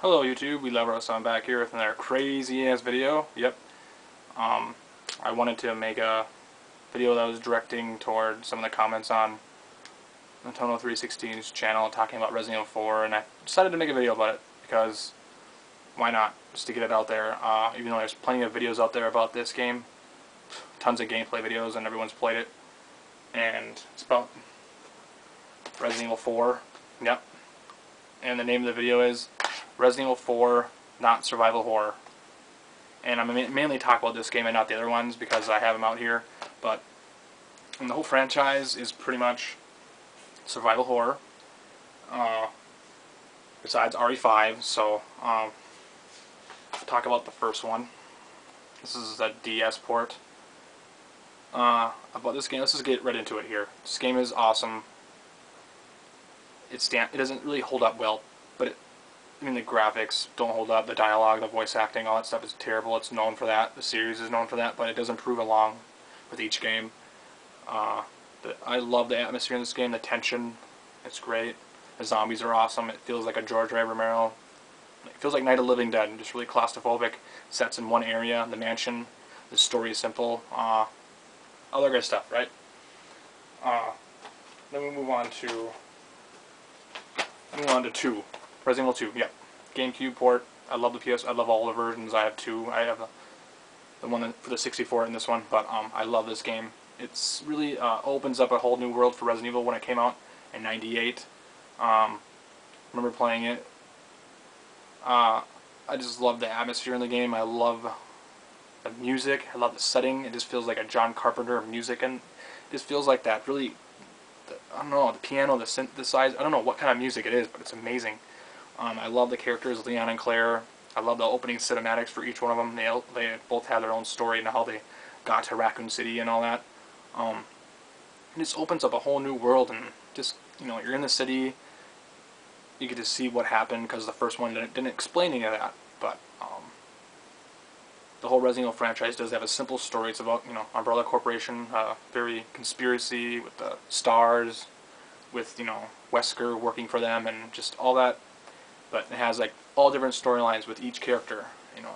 Hello YouTube, we love us. I'm back here with another crazy ass video. Yep. I wanted to make a video that was directing toward some of the comments on Antonio 316's channel talking about Resident Evil 4, and I decided to make a video about it because why not? Just to get it out there. Even though there's plenty of videos out there about this game, tons of gameplay videos, and everyone's played it. And it's about Resident Evil 4. Yep. And the name of the video is Resident Evil 4, Not Survival Horror. And I'm mainly talk about this game and not the other ones because I have them out here. But the whole franchise is pretty much survival horror. Besides RE5, so talk about the first one. This is a DS port. About this game, let's just get right into it here. This game is awesome. It doesn't really hold up well, but the graphics don't hold up, the dialogue, the voice acting, all that stuff is terrible. It's known for that. The series is known for that, but it does improve along with each game. I love the atmosphere in this game, the tension, it's great. The zombies are awesome. It feels like a George A. Romero. It feels like Night of the Living Dead, just really claustrophobic. Sets in one area, the mansion. The story is simple. Other good stuff, right? Then we move on to 2. Resident Evil 2, yep. GameCube port. I love the PS. I love all the versions. I have 2. I have the one for the 64 in this one, but I love this game. It's really opens up a whole new world for Resident Evil when it came out in '98. Remember playing it. I just love the atmosphere in the game. I love the music. I love the setting. It just feels like a John Carpenter music, and it just feels like that. Really, I don't know, the piano, the synthesizer. I don't know what kind of music it is, but it's amazing. I love the characters, Leon and Claire. I love the opening cinematics for each one of them. They both have their own story and how they got to Raccoon City and all that. It just opens up a whole new world, and just, you're in the city. You get to see what happened because the first one didn't explain any of that. But the whole Resident Evil franchise does have a simple story. It's about Umbrella Corporation, very conspiracy with the stars, with Wesker working for them, and just all that. But it has like all different storylines with each character.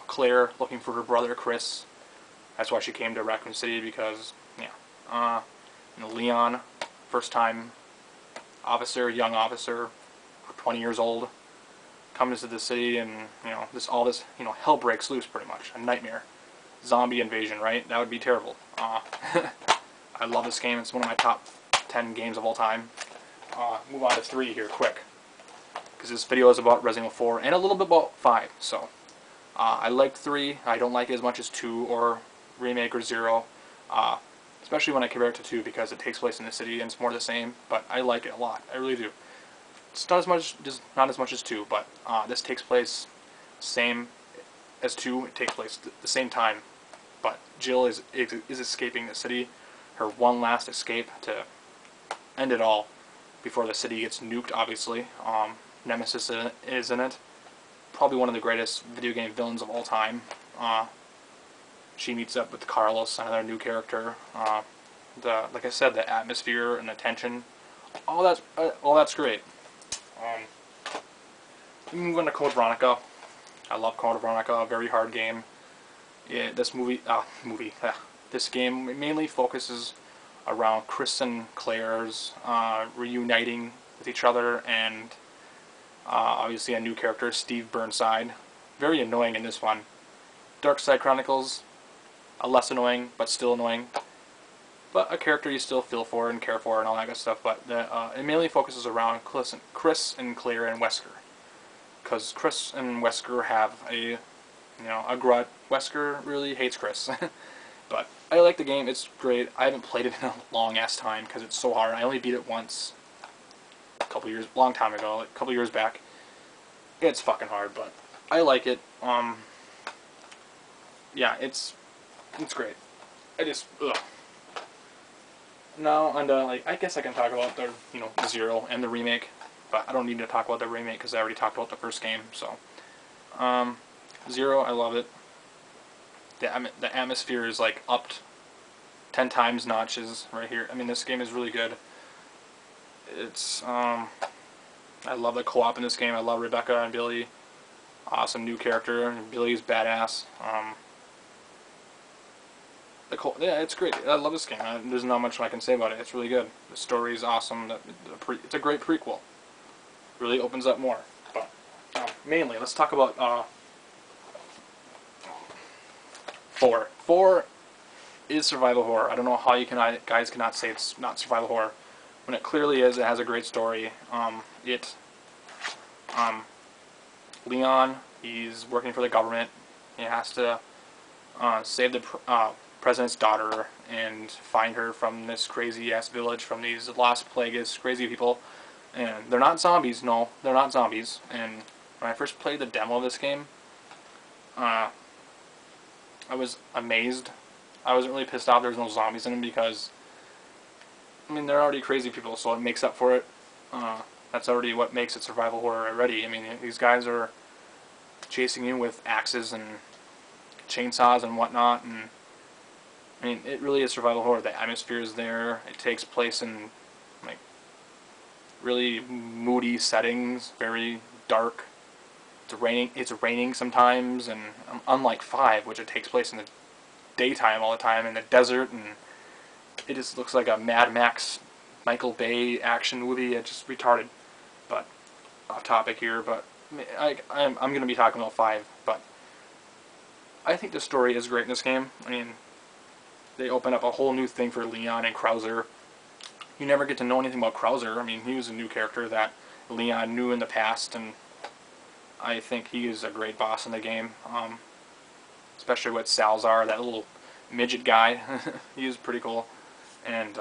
Claire looking for her brother Chris. That's why she came to Raccoon City, because Leon, first time officer, young officer, 20 years old, comes to the city, and all this hell breaks loose pretty much. A nightmare, zombie invasion, right? That would be terrible. I love this game. It's one of my top 10 games of all time. Move on to 3 here quick, because this video is about Resident Evil 4 and a little bit about 5. So I liked 3. I don't like it as much as 2 or Remake or 0, especially when I compare it to 2 because it takes place in the city and it's more the same. But I like it a lot. I really do. It's not as much as 2, but this takes place same as 2. It takes place the same time, but Jill is escaping the city. Her one last escape to end it all before the city gets nuked. Obviously, Nemesis is in it. Probably one of the greatest video game villains of all time. She meets up with Carlos, another new character. Like I said, the atmosphere and the tension, all that's great. We move on to Code Veronica. I love Code Veronica, a very hard game. Yeah, this this game mainly focuses around Chris and Claire's reuniting with each other, and obviously a new character, Steve Burnside. Very annoying in this one. Dark Side Chronicles, less annoying, but still annoying. But a character you still feel for and care for and all that good stuff. But it mainly focuses around Chris and Claire and Wesker, because Chris and Wesker have a grudge. Wesker really hates Chris. But I like the game. It's great. I haven't played it in a long ass time because it's so hard. I only beat it once, long time ago, like a couple years back. It's fucking hard, but I like it. Yeah, it's great. Now, and I guess I can talk about the 0 and the remake, but I don't need to talk about the remake because I already talked about the first game. So 0, I love it. The atmosphere is like upped 10 times notches right here. This game is really good. It's I love the co-op in this game. I love Rebecca and Billy. awesome new character. Billy's badass. Yeah, it's great. I love this game. There's not much I can say about it. It's really good. The story's awesome. It's a great prequel. Really opens up more. But mainly, let's talk about 4. 4 is survival horror. I don't know how guys cannot say it's not survival horror when it clearly is. It has a great story. Leon, he's working for the government. He has to save the president's daughter and find her from this crazy-ass village, from these Las Plagas, crazy people. And they're not zombies, no, they're not zombies. And when I first played the demo of this game, I was amazed. I wasn't really pissed off there was no zombies in them because, I mean, they're already crazy people, so it makes up for it. That's already what makes it survival horror already. I mean, these guys are chasing you with axes and chainsaws and whatnot, and I mean, it really is survival horror. The atmosphere is there. It takes place in like really moody settings, very dark. It's raining sometimes, and unlike 5, which it takes place in the daytime all the time in the desert, and it just looks like a Mad Max, Michael Bay action movie. It's just retarded. But off topic here, but I'm going to be talking about 5, but I think the story is great in this game. I mean, they open up a whole new thing for Leon and Krauser. You never get to know anything about Krauser. I mean, he was a new character that Leon knew in the past, and I think he is a great boss in the game. Especially with Salazar, that little midget guy. He was pretty cool. And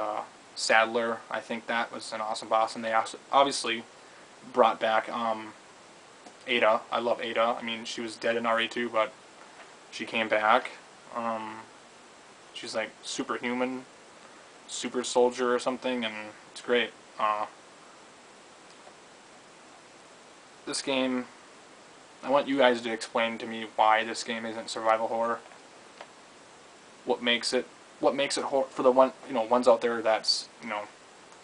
Sadler, I think that was an awesome boss. And they obviously brought back Ada. I love Ada. I mean, she was dead in RE2, but she came back. She's like superhuman, super soldier or something, and it's great. This game, I want you guys to explain to me why this game isn't survival horror. What makes it horror for the ones out there that's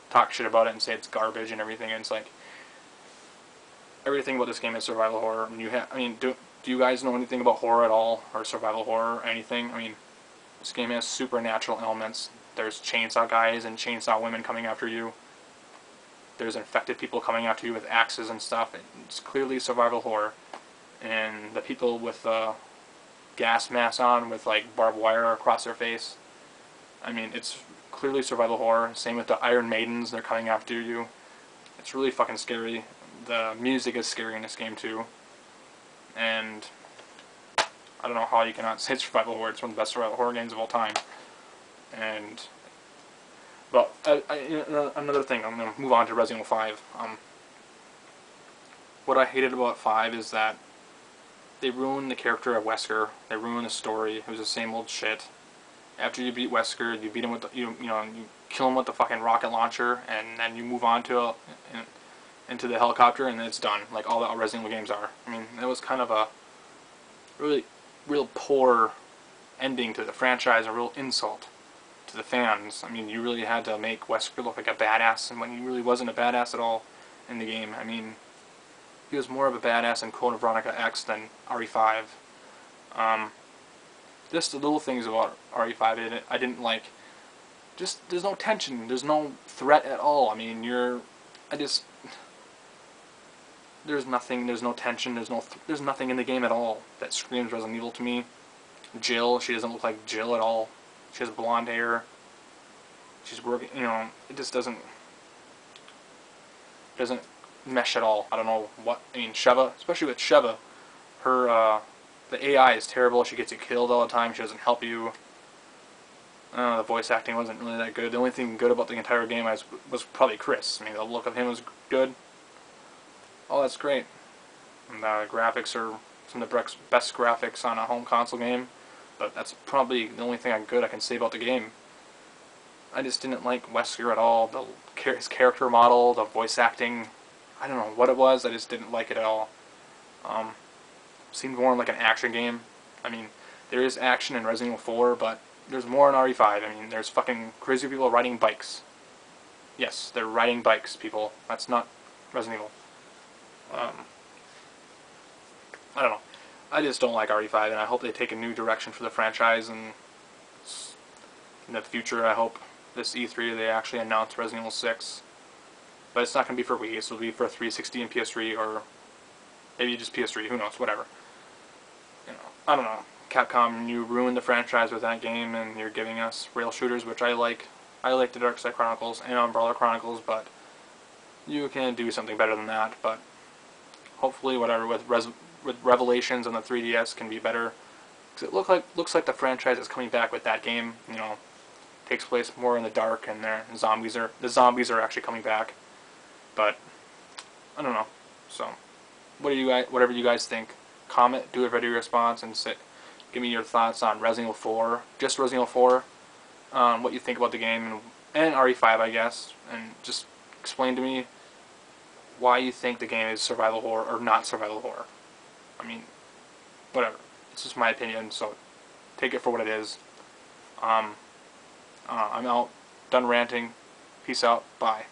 talk shit about it and say it's garbage and everything. And it's like everything about this game is survival horror. And do you guys know anything about horror at all, or survival horror or anything? I mean, this game has supernatural elements. There's chainsaw guys and chainsaw women coming after you. There's infected people coming after you with axes and stuff. It's clearly survival horror. And the people with gas masks on with like barbed wire across their face. I mean, it's clearly survival horror. Same with the Iron Maidens. They're coming after you. It's really fucking scary. The music is scary in this game too. And I don't know how you cannot say survival horror. It's one of the best survival horror games of all time. But another thing, I'm going to move on to Resident Evil 5. What I hated about 5 is that they ruined the character of Wesker. They ruined the story. It was the same old shit. After you beat Wesker, you beat him with you kill him with the fucking rocket launcher, and then you move on to into the helicopter, and then it's done. Like all the Resident Evil games are. I mean, it was kind of a real poor ending to the franchise, a real insult to the fans. I mean, you really had to make Wesker look like a badass, and when he really wasn't a badass at all in the game. I mean, he was more of a badass in Code of Veronica X than RE5. Just the little things about RE5 I didn't like. Just, there's no tension, there's no threat at all. I mean, there's nothing, there's no tension, there's nothing in the game at all that screams Resident Evil to me. Jill, she doesn't look like Jill at all. She has blonde hair. She's working, it just doesn't mesh at all. I don't know what, I mean, Sheva, especially with Sheva, her, the AI is terrible. She gets you killed all the time. She doesn't help you. The voice acting wasn't really that good. The only thing good about the entire game was probably Chris. I mean, the look of him was good. Oh, that's great. And the graphics are some of the best graphics on a home console game. But that's probably the only thing good I can say about the game. I just didn't like Wesker at all. His character model, the voice acting, I don't know what it was. I just didn't like it at all. Seemed more like an action game. I mean, there is action in Resident Evil 4, but there's more in RE5. I mean, there's fucking crazy people riding bikes. Yes, they're riding bikes, people. That's not Resident Evil. I don't know. I just don't like RE5, and I hope they take a new direction for the franchise. And in the future, I hope this E3 they actually announce Resident Evil 6. But it's not going to be for Wii, so it'll be for 360 and PS3, or maybe just PS3. Who knows? Whatever. I don't know. Capcom, you ruined the franchise with that game, and you're giving us rail shooters, which I like. I like the Dark Side Chronicles and Umbrella Chronicles, but you can do something better than that. But hopefully, whatever with Revelations on the 3DS can be better. Because it looks like the franchise is coming back with that game. Takes place more in the dark, and the zombies are actually coming back. But I don't know. So, whatever you guys think, comment, do a video response, and give me your thoughts on Resident Evil 4, just Resident Evil 4, what you think about the game, and RE5, I guess, and just explain to me why you think the game is survival horror or not survival horror. I mean, whatever. It's just my opinion, so take it for what it is. I'm out. Done ranting. Peace out. Bye.